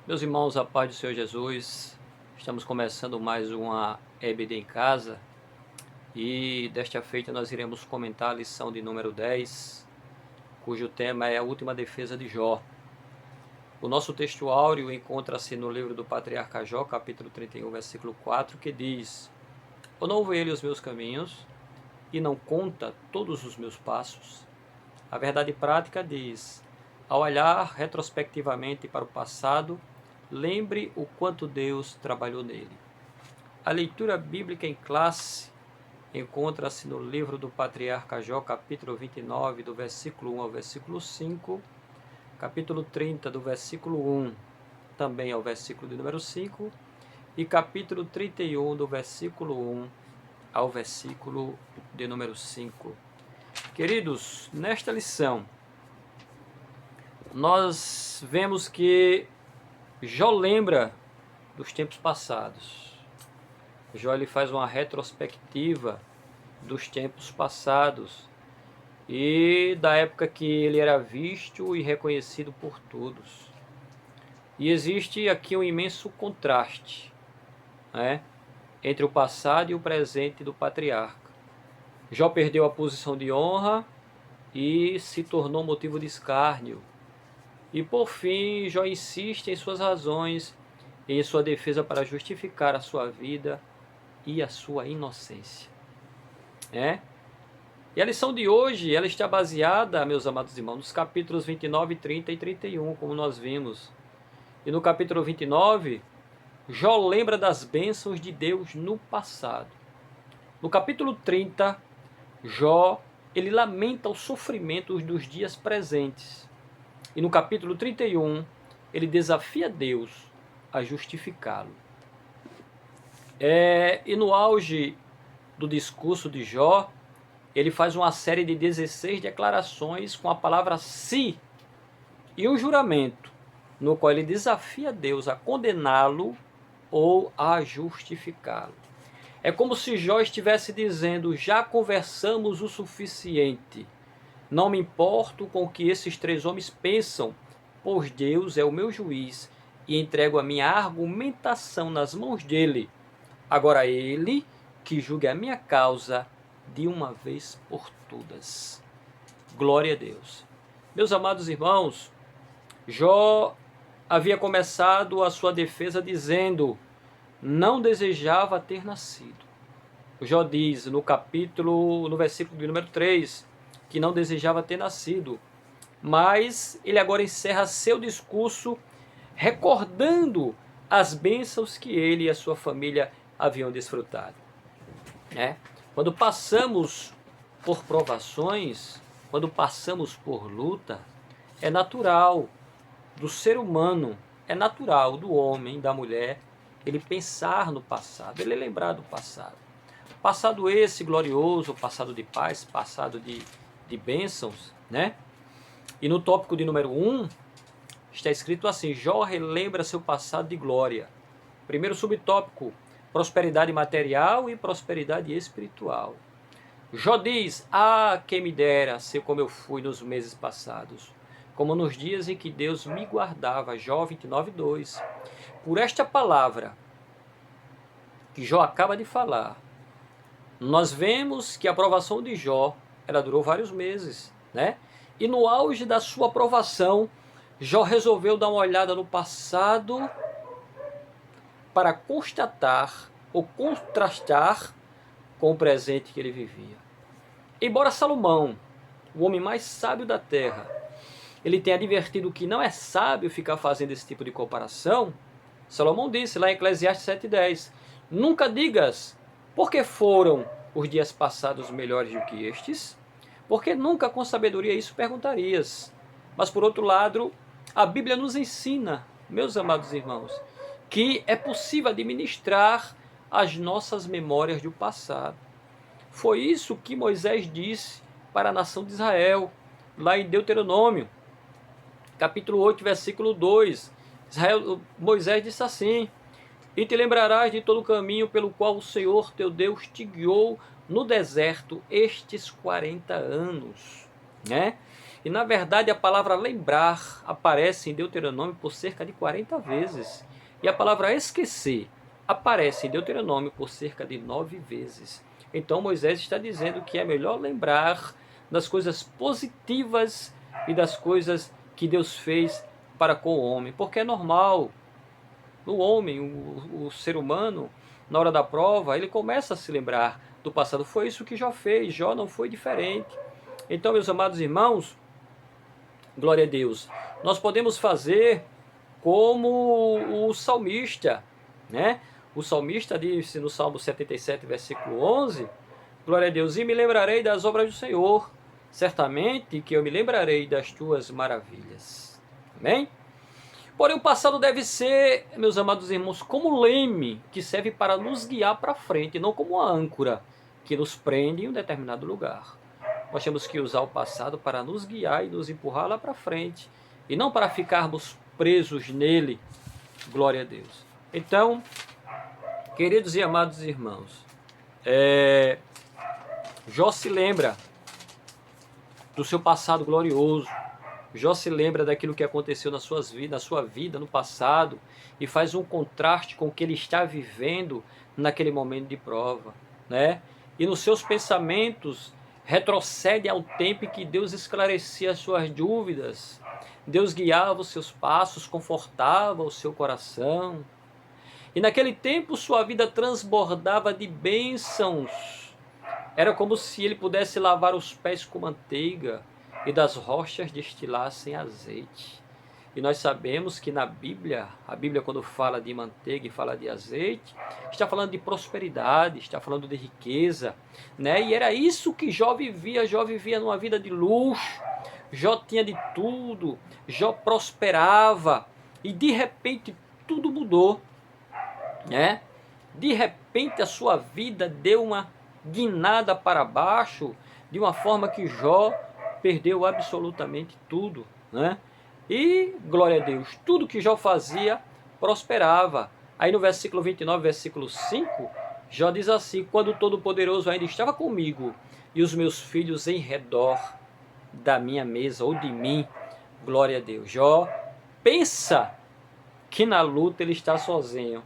Meus irmãos, a paz do Senhor Jesus, estamos começando mais uma EBD em casa e desta feita nós iremos comentar a lição de número 10, cujo tema é a última defesa de Jó. O nosso texto áureo encontra-se no livro do patriarca Jó, capítulo 31, versículo 4, que diz: "Ou não vê ele os meus caminhos e não conta todos os meus passos?" A verdade prática diz: ao olhar retrospectivamente para o passado, lembre o quanto Deus trabalhou nele. A leitura bíblica em classe encontra-se no livro do patriarca Jó, capítulo 29, do versículo 1 ao versículo 5, capítulo 30, do versículo 1 também ao versículo de número 5, e capítulo 31, do versículo 1 ao versículo de número 5. Queridos, nesta lição, nós vemos que Jó lembra dos tempos passados. Jó ele faz uma retrospectiva dos tempos passados e da época que ele era visto e reconhecido por todos. E existe aqui um imenso contraste, né, entre o passado e o presente do patriarca. Jó perdeu a posição de honra e se tornou motivo de escárnio. E por fim, Jó insiste em suas razões e em sua defesa para justificar a sua vida e a sua inocência. E a lição de hoje, ela está baseada, meus amados irmãos, nos capítulos 29, 30 e 31, como nós vimos. E no capítulo 29, Jó lembra das bênçãos de Deus no passado. No capítulo 30, Jó ele lamenta os sofrimentos dos dias presentes. E no capítulo 31, ele desafia Deus a justificá-lo. E no auge do discurso de Jó, ele faz uma série de 16 declarações com a palavra "se" e um juramento, no qual ele desafia Deus a condená-lo ou a justificá-lo. É como se Jó estivesse dizendo: já conversamos o suficiente. Não me importo com o que esses três homens pensam, pois Deus é o meu juiz e entrego a minha argumentação nas mãos dele. Agora ele que julgue a minha causa de uma vez por todas. Glória a Deus. Meus amados irmãos, Jó havia começado a sua defesa dizendo: não desejava ter nascido. Jó diz no versículo de número 3, que não desejava ter nascido. Mas ele agora encerra seu discurso recordando as bênçãos que ele e a sua família haviam desfrutado. Quando passamos por provações, quando passamos por luta, é natural do ser humano, é natural do homem, da mulher, ele pensar no passado, ele lembrar do passado. Passado esse glorioso, passado de paz, passado de bênçãos, E no tópico de número 1, está escrito assim: Jó relembra seu passado de glória. Primeiro subtópico, prosperidade material e prosperidade espiritual. Jó diz: quem me dera ser como eu fui nos meses passados, como nos dias em que Deus me guardava. Jó 29, 2. Por esta palavra que Jó acaba de falar, nós vemos que a aprovação de Jó, ela durou vários meses, E no auge da sua aprovação, Jó resolveu dar uma olhada no passado para constatar ou contrastar com o presente que ele vivia. Embora Salomão, o homem mais sábio da terra, ele tenha advertido que não é sábio ficar fazendo esse tipo de comparação, Salomão disse lá em Eclesiastes 7,10, nunca digas, porque foram os dias passados melhores do que estes? Porque nunca com sabedoria isso perguntarias. Mas por outro lado, a Bíblia nos ensina, meus amados irmãos, que é possível administrar as nossas memórias do passado. Foi isso que Moisés disse para a nação de Israel, lá em Deuteronômio, capítulo 8, versículo 2. Moisés disse assim: e te lembrarás de todo o caminho pelo qual o Senhor teu Deus te guiou no deserto estes 40 anos. E na verdade a palavra lembrar aparece em Deuteronômio por cerca de 40 vezes. E a palavra esquecer aparece em Deuteronômio por cerca de 9 vezes. Então Moisés está dizendo que é melhor lembrar das coisas positivas e das coisas que Deus fez para com o homem. Porque é normal, o homem, o ser humano, na hora da prova, ele começa a se lembrar do passado. Foi isso que Jó fez, Jó não foi diferente. Então, meus amados irmãos, glória a Deus, nós podemos fazer como o salmista, né? O salmista disse no Salmo 77, versículo 11, glória a Deus, e me lembrarei das obras do Senhor, certamente que eu me lembrarei das tuas maravilhas. Amém? Porém, o passado deve ser, meus amados irmãos, como leme que serve para nos guiar para frente, não como uma âncora que nos prende em um determinado lugar. Nós temos que usar o passado para nos guiar e nos empurrar lá para frente, e não para ficarmos presos nele. Glória a Deus. Então, queridos e amados irmãos, Jó se lembra do seu passado glorioso. Jó se lembra daquilo que aconteceu na sua vida no passado e faz um contraste com o que ele está vivendo naquele momento de prova, né? E nos seus pensamentos retrocede ao tempo em que Deus esclarecia as suas dúvidas, Deus guiava os seus passos, confortava o seu coração. E naquele tempo sua vida transbordava de bênçãos. Era como se ele pudesse lavar os pés com manteiga e das rochas destilassem azeite. E nós sabemos que na Bíblia, a Bíblia quando fala de manteiga e fala de azeite, está falando de prosperidade, está falando de riqueza, né? E era isso que Jó vivia numa vida de luxo, Jó tinha de tudo, Jó prosperava, e de repente tudo mudou, né? De repente a sua vida deu uma guinada para baixo, de uma forma que Jó perdeu absolutamente tudo, né? E, glória a Deus, tudo que Jó fazia prosperava. Aí no versículo 29, versículo 5, Jó diz assim, quando o Todo-Poderoso ainda estava comigo e os meus filhos em redor da minha mesa ou de mim, glória a Deus. Jó pensa que na luta ele está sozinho.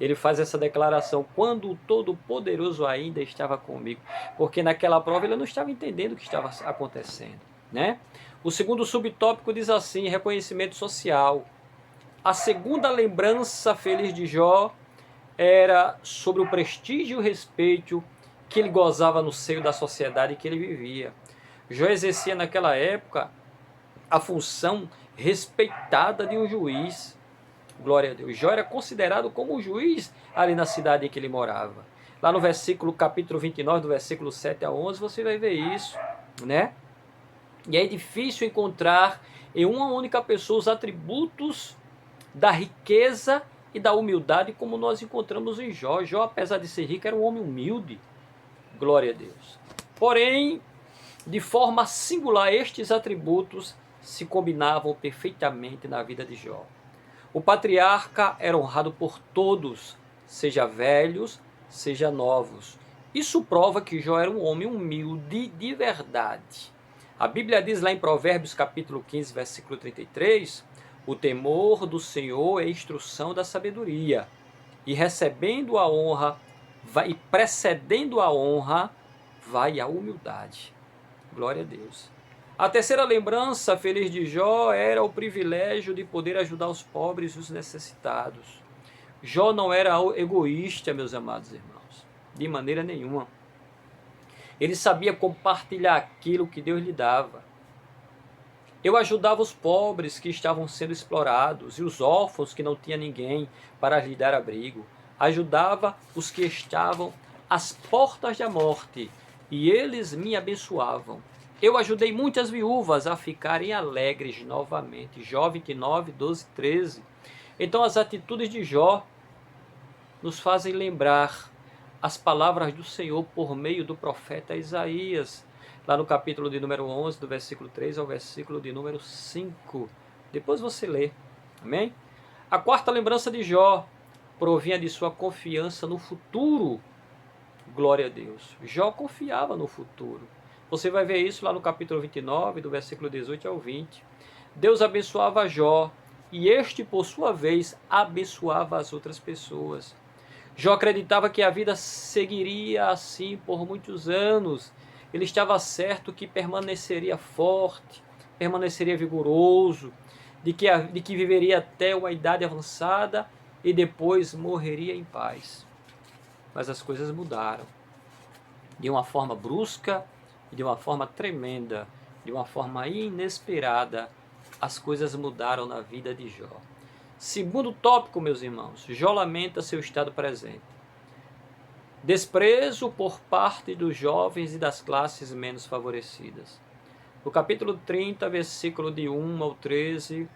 Ele faz essa declaração, quando o Todo-Poderoso ainda estava comigo. Porque naquela prova ele não estava entendendo o que estava acontecendo, né? O segundo subtópico diz assim, reconhecimento social. A segunda lembrança feliz de Jó era sobre o prestígio e o respeito que ele gozava no seio da sociedade que ele vivia. Jó exercia naquela época a função respeitada de um juiz. Glória a Deus. Jó era considerado como um juiz ali na cidade em que ele morava. Lá no capítulo 29, do versículo 7 a 11, você vai ver isso, né? E é difícil encontrar em uma única pessoa os atributos da riqueza e da humildade como nós encontramos em Jó. Jó, apesar de ser rico, era um homem humilde. Glória a Deus. Porém, de forma singular, estes atributos se combinavam perfeitamente na vida de Jó. O patriarca era honrado por todos, seja velhos, seja novos. Isso prova que Jó era um homem humilde de verdade. A Bíblia diz lá em Provérbios capítulo 15, versículo 33, o temor do Senhor é a instrução da sabedoria, e recebendo a honra, e precedendo a honra, vai a humildade. Glória a Deus. A terceira lembrança feliz de Jó era o privilégio de poder ajudar os pobres e os necessitados. Jó não era egoísta, meus amados irmãos, de maneira nenhuma. Ele sabia compartilhar aquilo que Deus lhe dava. Eu ajudava os pobres que estavam sendo explorados e os órfãos que não tinham ninguém para lhe dar abrigo. Ajudava os que estavam às portas da morte e eles me abençoavam. Eu ajudei muitas viúvas a ficarem alegres novamente. Jó 29, 12, 13. Então as atitudes de Jó nos fazem lembrar as palavras do Senhor por meio do profeta Isaías, lá no capítulo de número 11, do versículo 3 ao versículo de número 5. Depois você lê. Amém? A quarta lembrança de Jó provinha de sua confiança no futuro. Glória a Deus. Jó confiava no futuro. Você vai ver isso lá no capítulo 29, do versículo 18 ao 20. Deus abençoava Jó, e este, por sua vez, abençoava as outras pessoas. Jó acreditava que a vida seguiria assim por muitos anos. Ele estava certo que permaneceria forte, permaneceria vigoroso, de que viveria até uma idade avançada e depois morreria em paz. Mas as coisas mudaram. De uma forma brusca, de uma forma tremenda, de uma forma inesperada, as coisas mudaram na vida de Jó. Segundo tópico, meus irmãos, Jó lamenta seu estado presente. Desprezo por parte dos jovens e das classes menos favorecidas. No capítulo 30, versículo de 1 ao 13,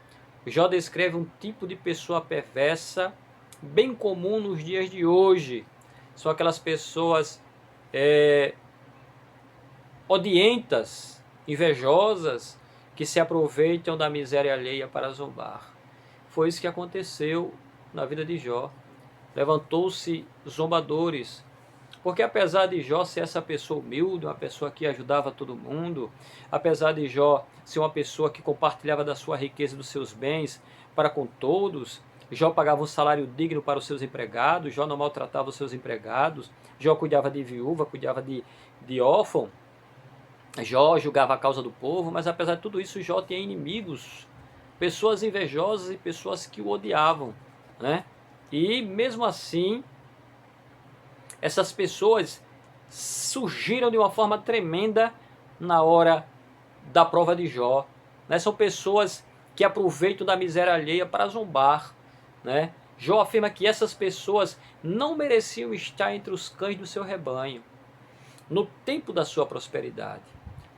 Jó descreve um tipo de pessoa perversa, bem comum nos dias de hoje. São aquelas pessoas odientas, invejosas, que se aproveitam da miséria alheia para zombar. Foi isso que aconteceu na vida de Jó. Levantou-se zombadores, porque apesar de Jó ser essa pessoa humilde, uma pessoa que ajudava todo mundo, apesar de Jó ser uma pessoa que compartilhava da sua riqueza e dos seus bens para com todos, Jó pagava um salário digno para os seus empregados, Jó não maltratava os seus empregados, Jó cuidava de viúva, cuidava de órfão, Jó julgava a causa do povo, mas apesar de tudo isso, Jó tinha inimigos, pessoas invejosas e pessoas que o odiavam, né? E mesmo assim, essas pessoas surgiram de uma forma tremenda na hora da prova de Jó, né? São pessoas que aproveitam da miséria alheia para zombar, né? Jó afirma que essas pessoas não mereciam estar entre os cães do seu rebanho no tempo da sua prosperidade.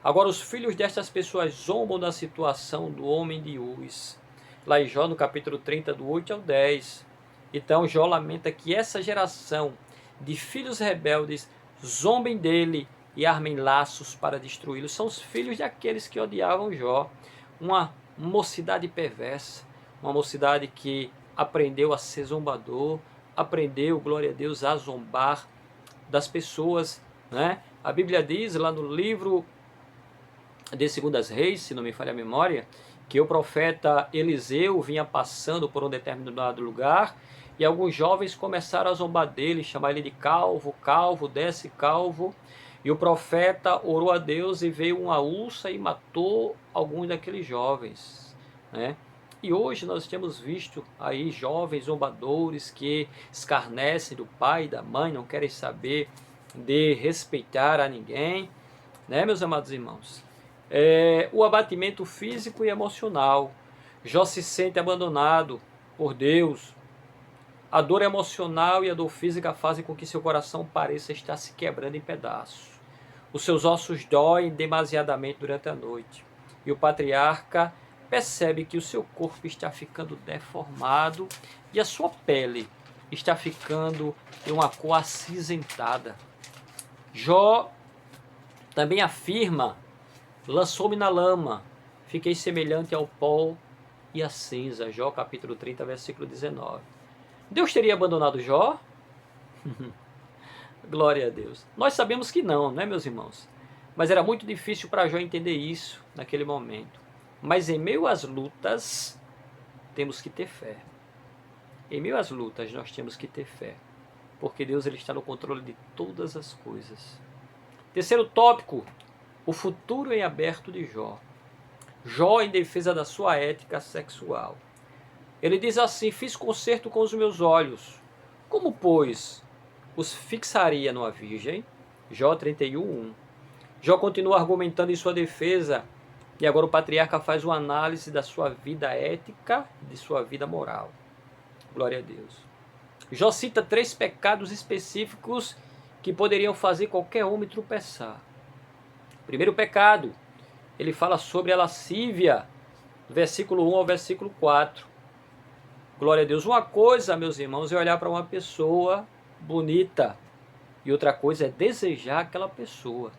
Agora os filhos destas pessoas zombam da situação do homem de Uz. Lá em Jó, no capítulo 30, do 8 ao 10. Então Jó lamenta que essa geração de filhos rebeldes zombem dele e armem laços para destruí-lo. São os filhos daqueles que odiavam Jó. Uma mocidade perversa, uma mocidade que aprendeu a ser zombador, aprendeu, glória a Deus, a zombar das pessoas, né? A Bíblia diz lá no livro de 2 Reis, se não me falha a memória, que o profeta Eliseu vinha passando por um determinado lugar e alguns jovens começaram a zombar dele, chamar ele de calvo, calvo, desce calvo. E o profeta orou a Deus e veio uma ursa e matou alguns daqueles jovens, né? E hoje nós temos visto aí jovens zombadores que escarnecem do pai e da mãe, não querem saber de respeitar a ninguém, né, meus amados irmãos? O abatimento físico e emocional. Jó se sente abandonado por Deus. A dor emocional e a dor física fazem com que seu coração pareça estar se quebrando em pedaços. Os seus ossos doem demasiadamente durante a noite. E o patriarca percebe que o seu corpo está ficando deformado e a sua pele está ficando de uma cor acinzentada. Jó também afirma: lançou-me na lama, fiquei semelhante ao pó e à cinza. Jó capítulo 30, versículo 19. Deus teria abandonado Jó? Glória a Deus. Nós sabemos que não, né, meus irmãos? Mas era muito difícil para Jó entender isso naquele momento. Mas em meio às lutas, temos que ter fé. Em meio às lutas, nós temos que ter fé. Porque Deus ele está no controle de todas as coisas. Terceiro tópico, o futuro em aberto de Jó. Jó em defesa da sua ética sexual. Ele diz assim: fiz concerto com os meus olhos. Como, pois, os fixaria numa virgem? Jó 31:1. Jó continua argumentando em sua defesa. E agora o patriarca faz uma análise da sua vida ética e de sua vida moral. Glória a Deus. Jó cita 3 pecados específicos que poderiam fazer qualquer homem tropeçar. Primeiro pecado, ele fala sobre a lascívia, versículo 1 ao versículo 4. Glória a Deus. Uma coisa, meus irmãos, é olhar para uma pessoa bonita e outra coisa é desejar aquela pessoa.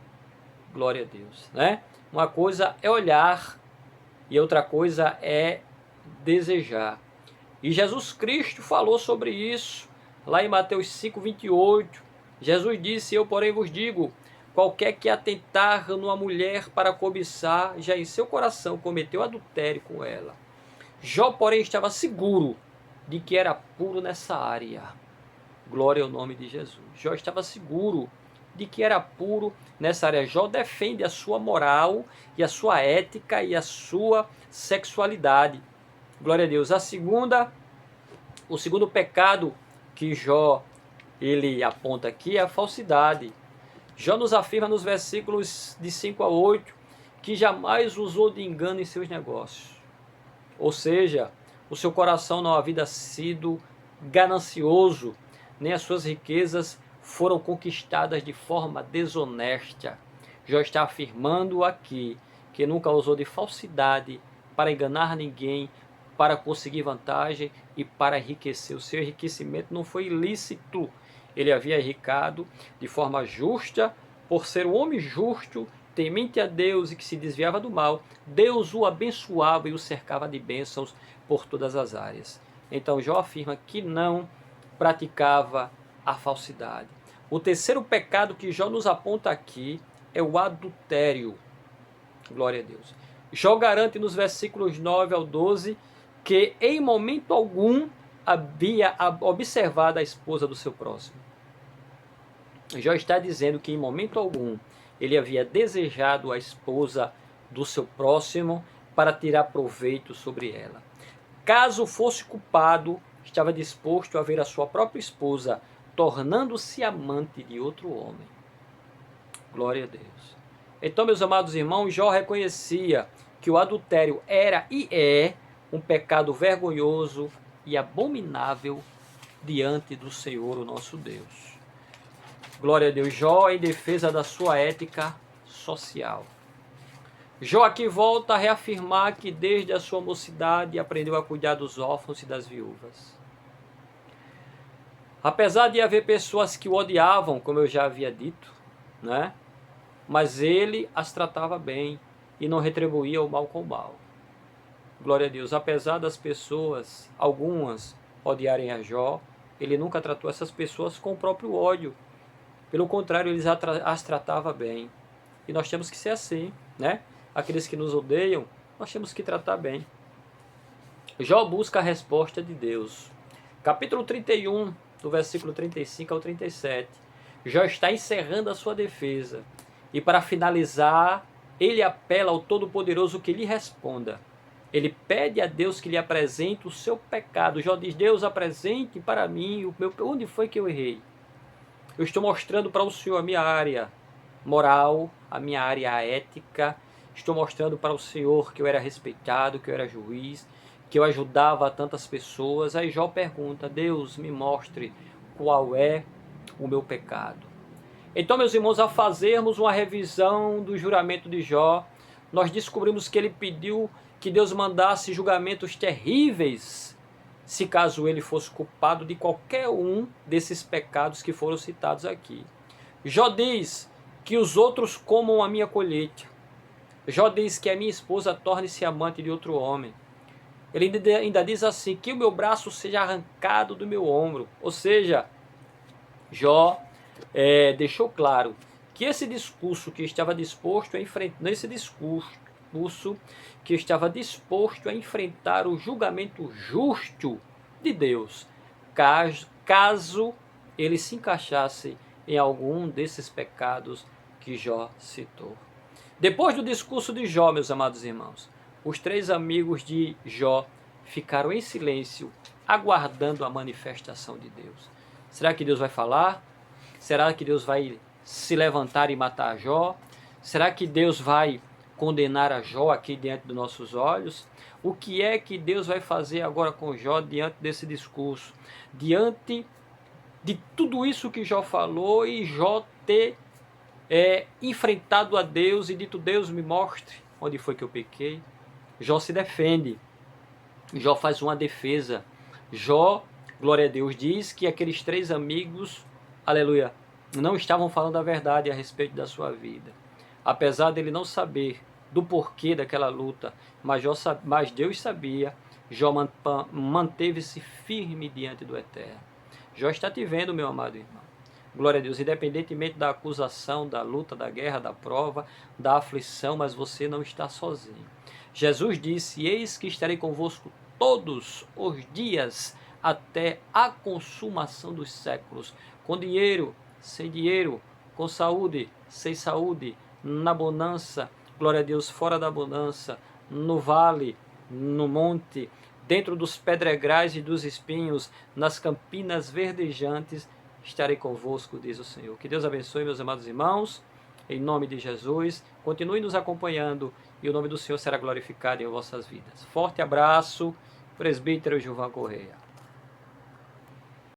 Glória a Deus, né? Uma coisa é olhar e outra coisa é desejar. E Jesus Cristo falou sobre isso lá em Mateus 5:28. Jesus disse: eu porém vos digo, Qualquer que atentar numa mulher para cobiçar, já em seu coração cometeu adultério com ela. Jó, porém, estava seguro de que era puro nessa área. Glória ao nome de Jesus. Jó estava seguro de que era puro nessa área. Jó defende a sua moral e a sua ética e a sua sexualidade. Glória a Deus. O segundo pecado que Jó ele aponta aqui é a falsidade. Jó nos afirma nos versículos de 5 a 8 que jamais usou de engano em seus negócios. Ou seja, o seu coração não havia sido ganancioso, nem as suas riquezas foram conquistadas de forma desonesta. Jó está afirmando aqui que nunca usou de falsidade para enganar ninguém, para conseguir vantagem e para enriquecer. O seu enriquecimento não foi ilícito. Ele havia enricado de forma justa, por ser um homem justo, temente a Deus e que se desviava do mal. Deus o abençoava e o cercava de bênçãos por todas as áreas. Então Jó afirma que não praticava a falsidade. O terceiro pecado que Jó nos aponta aqui é o adultério. Glória a Deus. Jó garante nos versículos 9 ao 12 que em momento algum havia observado a esposa do seu próximo. Jó está dizendo que em momento algum ele havia desejado a esposa do seu próximo para tirar proveito sobre ela. Caso fosse culpado, estava disposto a ver a sua própria esposa tornando-se amante de outro homem. Glória a Deus. Então, meus amados irmãos, Jó reconhecia que o adultério era e é um pecado vergonhoso e abominável diante do Senhor, o nosso Deus. Glória a Deus. Jó em defesa da sua ética social. Jó aqui volta a reafirmar que desde a sua mocidade aprendeu a cuidar dos órfãos e das viúvas. Apesar de haver pessoas que o odiavam, como eu já havia dito, né? Mas ele as tratava bem e não retribuía o mal com o mal. Glória a Deus. Apesar das pessoas, algumas, odiarem a Jó, ele nunca tratou essas pessoas com o próprio ódio. Pelo contrário, ele as tratava bem. E nós temos que ser assim, né? Aqueles que nos odeiam, nós temos que tratar bem. Jó busca a resposta de Deus. Capítulo 31, do versículo 35 ao 37. Jó está encerrando a sua defesa. E para finalizar, ele apela ao Todo-Poderoso que lhe responda. Ele pede a Deus que lhe apresente o seu pecado. Jó diz: Deus, apresente para mim onde foi que eu errei. Eu estou mostrando para o Senhor a minha área moral, a minha área ética. Estou mostrando para o Senhor que eu era respeitado, que eu era juiz, que eu ajudava tantas pessoas. Aí Jó pergunta: Deus, me mostre qual é o meu pecado. Então, meus irmãos, ao fazermos uma revisão do juramento de Jó, nós descobrimos que ele pediu que Deus mandasse julgamentos terríveis, se caso ele fosse culpado de qualquer um desses pecados que foram citados aqui. Jó diz que os outros comam a minha colheita. Jó diz que a minha esposa torne-se amante de outro homem. Ele ainda diz assim, que o meu braço seja arrancado do meu ombro. Ou seja, Jó deixou claro que esse discurso que estava disposto a enfrentar, que estava disposto a enfrentar o julgamento justo de Deus, caso ele se encaixasse em algum desses pecados que Jó citou. Depois do discurso de Jó, meus amados irmãos, os três amigos de Jó ficaram em silêncio, aguardando a manifestação de Deus. Será que Deus vai falar? Será que Deus vai se levantar e matar Jó? Será que Deus vai condenar a Jó aqui diante dos nossos olhos? O que é que Deus vai fazer agora com Jó diante desse discurso? Diante de tudo isso que Jó falou e Jó ter enfrentado a Deus e dito: Deus, me mostre onde foi que eu pequei. Jó se defende. Jó faz uma defesa. Jó, glória a Deus, diz que aqueles três amigos, aleluia, não estavam falando a verdade a respeito da sua vida. Apesar dele não saber do porquê daquela luta, mas Deus sabia, Jó manteve-se firme diante do Eterno. Jó está te vendo, meu amado irmão. Glória a Deus, independentemente da acusação, da luta, da guerra, da prova, da aflição, mas você não está sozinho. Jesus disse: eis que estarei convosco todos os dias até a consumação dos séculos. Com dinheiro, sem dinheiro, com saúde, sem saúde, na bonança, glória a Deus, fora da bonança, no vale, no monte, dentro dos pedregais e dos espinhos, nas campinas verdejantes, estarei convosco, diz o Senhor. Que Deus abençoe, meus amados irmãos, em nome de Jesus. Continue nos acompanhando e o nome do Senhor será glorificado em vossas vidas. Forte abraço, presbítero Gilvan Correia.